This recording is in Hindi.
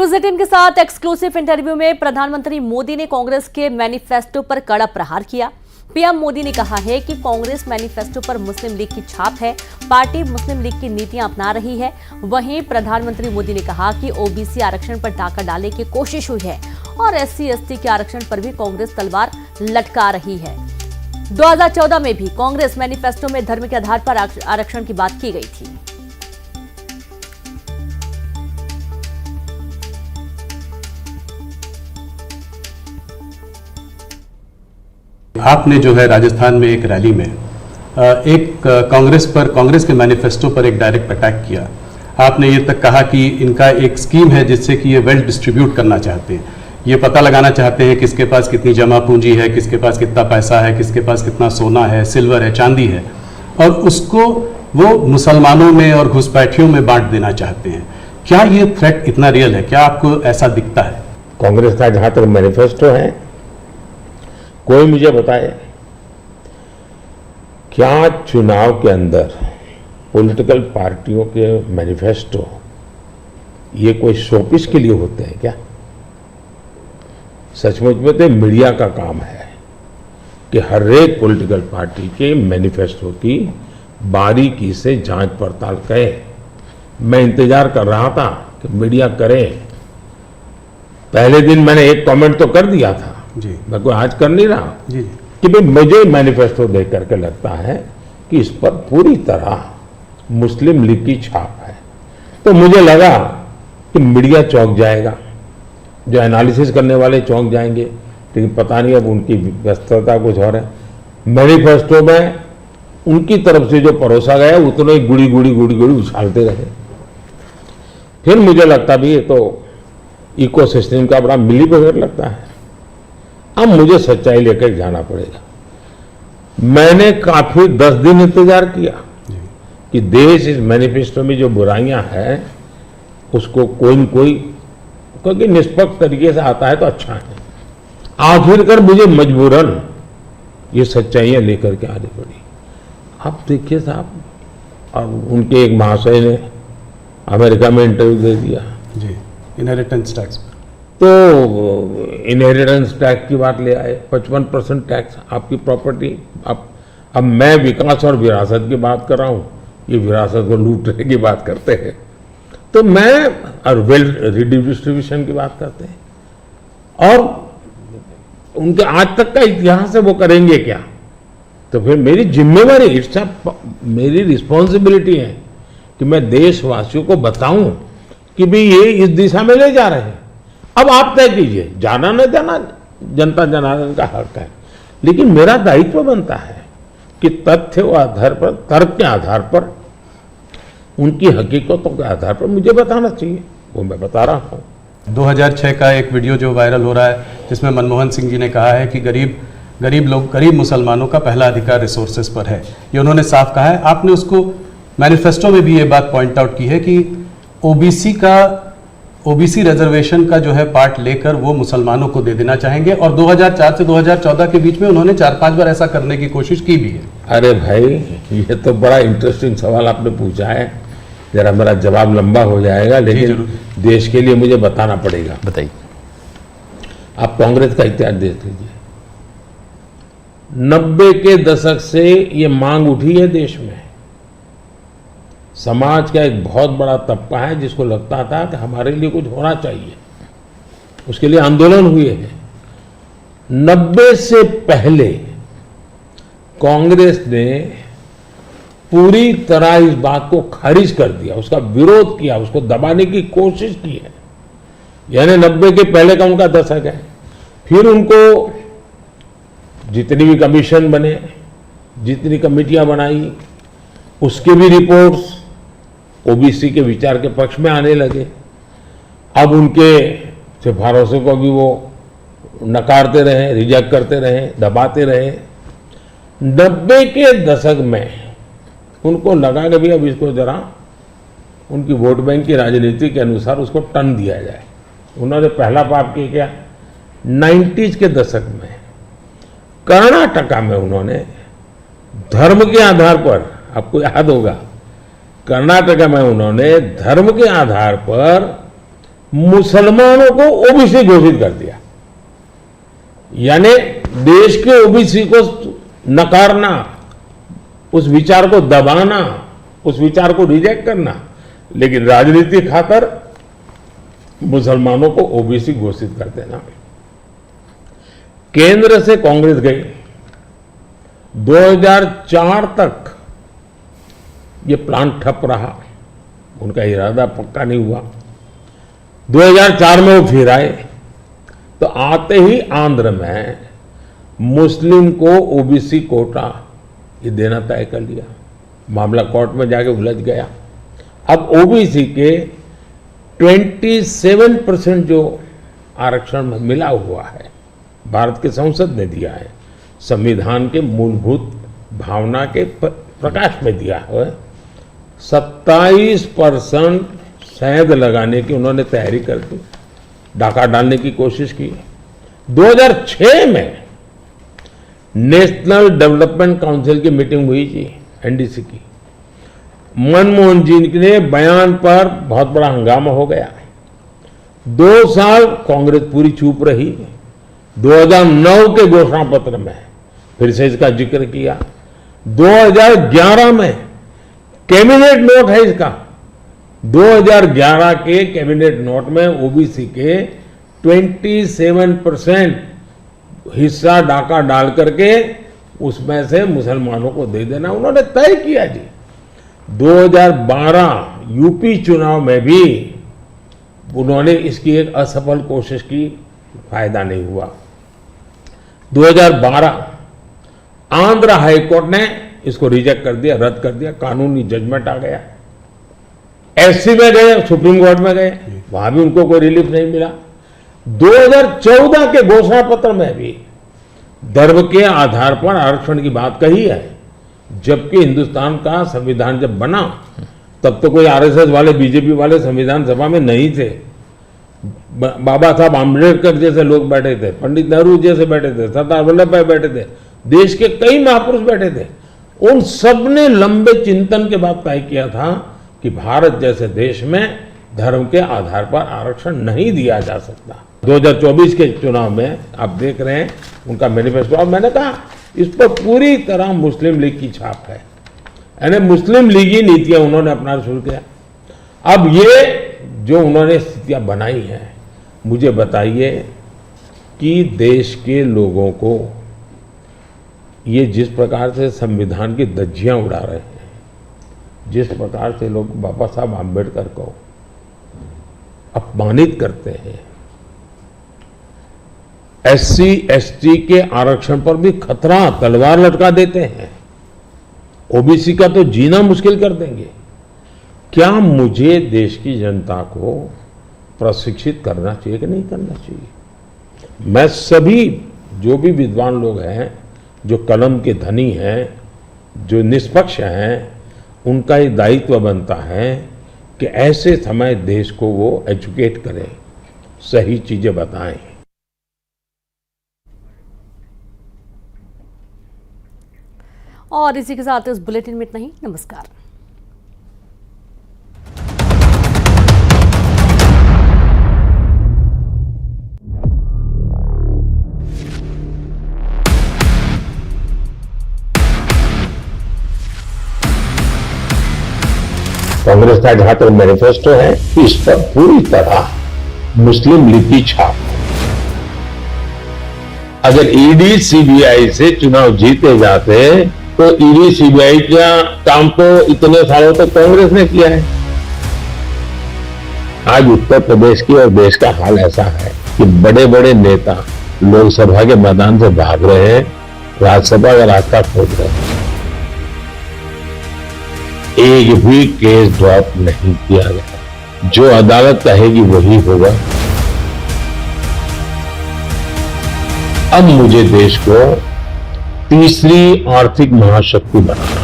न्यूज 18 के साथ एक्सक्लूसिव इंटरव्यू में प्रधानमंत्री मोदी ने कांग्रेस के मैनिफेस्टो पर कड़ा प्रहार किया। पीएम मोदी ने कहा है कि कांग्रेस मैनिफेस्टो पर मुस्लिम लीग की छाप है, पार्टी मुस्लिम लीग की नीतियां अपना रही है। वहीं प्रधानमंत्री मोदी ने कहा कि ओबीसी आरक्षण पर डाका डालने की कोशिश हुई है और SC/ST के आरक्षण पर भी कांग्रेस तलवार लटका रही है। 2014 में भी कांग्रेस मैनिफेस्टो में धर्म के आधार पर आरक्षण की बात की गई थी। आपने जो है राजस्थान में एक रैली में एक कांग्रेस के मैनिफेस्टो पर एक डायरेक्ट अटैक किया। आपने ये तक कहा कि इनका एक स्कीम है जिससे कि ये वेल्थ डिस्ट्रीब्यूट करना चाहते हैं, ये पता लगाना चाहते हैं किसके पास कितनी जमा पूंजी है, किसके पास कितना पैसा है, किसके पास कितना सोना है, सिल्वर है, चांदी है, और उसको वो मुसलमानों में और घुसपैठियों में बांट देना चाहते हैं। क्या ये थ्रेट इतना रियल है? क्या आपको ऐसा दिखता है? कांग्रेस का जहां तक मैनिफेस्टो है, कोई मुझे बताए क्या चुनाव के अंदर पॉलिटिकल पार्टियों के मैनिफेस्टो ये कोई शोपीस के लिए होते हैं क्या? सचमुच में तो मीडिया का काम है कि हर एक पॉलिटिकल पार्टी के मैनिफेस्टो की बारीकी से जांच पड़ताल करे। मैं इंतजार कर रहा था कि मीडिया करे। पहले दिन मैंने एक कमेंट तो कर दिया था जी, मैं कोई आज कर नहीं रहा जी, कि भाई मुझे मैनिफेस्टो देख करके लगता है कि इस पर पूरी तरह मुस्लिम लीग की छाप है। तो मुझे लगा कि मीडिया चौंक जाएगा, जो एनालिसिस करने वाले चौंक जाएंगे, लेकिन पता नहीं अब उनकी व्यस्तता कुछ और है। मैनिफेस्टो में उनकी तरफ से जो परोसा गया उतना ही गुड़ी गुड़ी उछालते रहे। फिर मुझे लगता भी ये तो इकोसिस्टम का बड़ा मिलीबग लगता है। अब मुझे सच्चाई लेकर जाना पड़ेगा। मैंने काफी 10 दिन इंतजार किया कि देश इस मैनिफेस्टो में जो बुराइयां हैं उसको कोई न कोई, क्योंकि निष्पक्ष तरीके से आता है तो अच्छा है। आखिरकार मुझे मजबूरन ये सच्चाइयां लेकर के आनी पड़ी। आप देखिए साहब, अब उनके एक महाशय ने अमेरिका में इंटरव्यू दे दिया जी, इनहेरिटेंस टैक्स पर। तो इनहेरिटेंस टैक्स की बात ले आए, 55% टैक्स आपकी प्रॉपर्टी। अब मैं विकास और विरासत की बात कर रहा हूं, ये विरासत को लूटने की बात करते हैं। तो मैं और वेल्थ रिडिस्ट्रीब्यूशन की बात करते हैं, और उनके आज तक का इतिहास है, वो करेंगे क्या? तो फिर मेरी जिम्मेवारी, मेरी रिस्पॉन्सिबिलिटी है कि मैं देशवासियों को बताऊं कि भाई ये इस दिशा में ले जा रहे हैं। अब आप तय कीजिए, जाना न जाना जनता जनार्दन का हक है, लेकिन मेरा दायित्व बनता है कि तथ्य के आधार पर, तर्क के आधार पर, उनकी हकीकतों के आधार पर मुझे बताना चाहिए, वो मैं बता रहा हूँ। 2006 का एक वीडियो जो वायरल हो रहा है जिसमें मनमोहन सिंह जी ने कहा है कि गरीब मुसलमानों का पहला अधिकार रिसोर्सेज पर है, ये उन्होंने साफ कहा है। आपने उसको मैनिफेस्टो में भी ये बात पॉइंट आउट की है कि ओबीसी रिजर्वेशन का जो है पार्ट लेकर वो मुसलमानों को दे देना चाहेंगे, और 2004 से 2014 के बीच में उन्होंने 4-5 बार ऐसा करने की कोशिश की भी है। अरे भाई, ये तो बड़ा इंटरेस्टिंग सवाल आपने पूछा है। जरा मेरा जवाब लंबा हो जाएगा, लेकिन देश के लिए मुझे बताना पड़ेगा। बताइए। आप कांग्रेस का इतिहास देख लीजिए। 90 के दशक से ये मांग उठी है देश में। समाज का एक बहुत बड़ा तबका है जिसको लगता था कि हमारे लिए कुछ होना चाहिए, उसके लिए आंदोलन हुए हैं। 90 से पहले कांग्रेस ने पूरी तरह इस बात को खारिज कर दिया, उसका विरोध किया, उसको दबाने की कोशिश की है। यानी 90 के पहले का उनका दशक है। फिर उनको जितनी भी कमीशन बने, जितनी कमेटियां बनाई, उसके भी रिपोर्ट्स ओबीसी के विचार के पक्ष में आने लगे। अब उनके सिफारिशों को भी वो नकारते रहे, रिजेक्ट करते रहे, दबाते रहे। 90 के दशक में उनको लगा कि भी अब इसको जरा उनकी वोट बैंक की राजनीति के अनुसार उसको टर्न दिया जाए। उन्होंने पहला पाप किया क्या? 90s के दशक में कर्नाटका में उन्होंने धर्म के आधार पर, आपको याद होगा, कर्नाटक में उन्होंने धर्म के आधार पर मुसलमानों को ओबीसी घोषित कर दिया। यानी देश के ओबीसी को नकारना, उस विचार को दबाना, उस विचार को रिजेक्ट करना, लेकिन राजनीति खातर मुसलमानों को ओबीसी घोषित कर देना। केंद्र से कांग्रेस गई, 2004 तक ये प्लान ठप रहा, उनका इरादा पक्का नहीं हुआ। 2004 में वो फिर आए, तो आते ही आंध्र में मुस्लिम को ओबीसी कोटा ये देना तय कर लिया। मामला कोर्ट में जाके उलझ गया। अब ओबीसी के 27% जो आरक्षण में मिला हुआ है, भारत के संसद ने दिया है, संविधान के मूलभूत भावना के प्रकाश में दिया है। 27% शहद लगाने की उन्होंने तैयारी कर दी, डाका डालने की कोशिश की। 2006 में नेशनल डेवलपमेंट काउंसिल की मीटिंग हुई थी, एनडीसी की। मनमोहन जी के बयान पर बहुत बड़ा हंगामा हो गया। 2 साल कांग्रेस पूरी चुप रही। 2009 के घोषणा पत्र में फिर से इसका जिक्र किया। 2011 में कैबिनेट नोट है इसका। 2011 के कैबिनेट नोट में ओबीसी के 27% हिस्सा डाका डाल करके उसमें से मुसलमानों को दे देना उन्होंने तय किया जी। 2012 यूपी चुनाव में भी उन्होंने इसकी एक असफल कोशिश की, फायदा नहीं हुआ। 2012 आंध्र हाईकोर्ट ने इसको रिजेक्ट कर दिया, रद्द कर दिया, कानूनी जजमेंट आ गया। एससी में गए, सुप्रीम कोर्ट में गए, वहां भी उनको कोई रिलीफ नहीं मिला। 2014 के घोषणा पत्र में भी धर्म के आधार पर आरक्षण की बात कही है, जबकि हिंदुस्तान का संविधान जब बना तब तो कोई आरएसएस वाले, बीजेपी वाले संविधान सभा में नहीं थे। बाबा साहब आम्बेडकर जैसे लोग बैठे थे, पंडित नेहरू जैसे बैठे थे, सरदार वल्लभ भाई बैठे थे, देश के कई महापुरुष बैठे थे। उन सब ने लंबे चिंतन के बाद तय किया था कि भारत जैसे देश में धर्म के आधार पर आरक्षण नहीं दिया जा सकता। 2024 के चुनाव में आप देख रहे हैं उनका मैनिफेस्टो, और मैंने कहा इस पर पूरी तरह मुस्लिम लीग की छाप है, यानी मुस्लिम लीगी नीतियां उन्होंने अपनाना शुरू किया। अब ये जो उन्होंने स्थितियां बनाई हैं, मुझे बताइए कि देश के लोगों को ये जिस प्रकार से संविधान की धज्जियां उड़ा रहे हैं, जिस प्रकार से लोग बाबा साहब आम्बेडकर को अपमानित करते हैं, एससी एसटी के आरक्षण पर भी खतरा, तलवार लटका देते हैं, ओबीसी का तो जीना मुश्किल कर देंगे। क्या मुझे देश की जनता को प्रशिक्षित करना चाहिए कि नहीं करना चाहिए? मैं सभी जो भी विद्वान लोग हैं, जो कलम के धनी हैं, जो निष्पक्ष हैं, उनका ये दायित्व बनता है कि ऐसे समय देश को वो एजुकेट करें, सही चीजें बताएं। और इसी के साथ इस बुलेटिन में इतना ही। नमस्कार। कांग्रेस का जहां तक मैनिफेस्टो है, इस पर पूरी तरह मुस्लिम लीग की छाप है। अगर ईडी सीबीआई से चुनाव जीते जाते तो ईडी सीबीआई का काम तो इतने सालों तक कांग्रेस ने किया है। आज उत्तर प्रदेश की और देश का हाल ऐसा है कि बड़े बड़े नेता लोकसभा के मैदान से भाग रहे हैं, राज्यसभा का रास्ता खोज रहे हैं। एक भी केस ड्रॉप नहीं किया गया, जो अदालत कहेगी वही होगा। अब मुझे देश को तीसरी आर्थिक महाशक्ति बनाना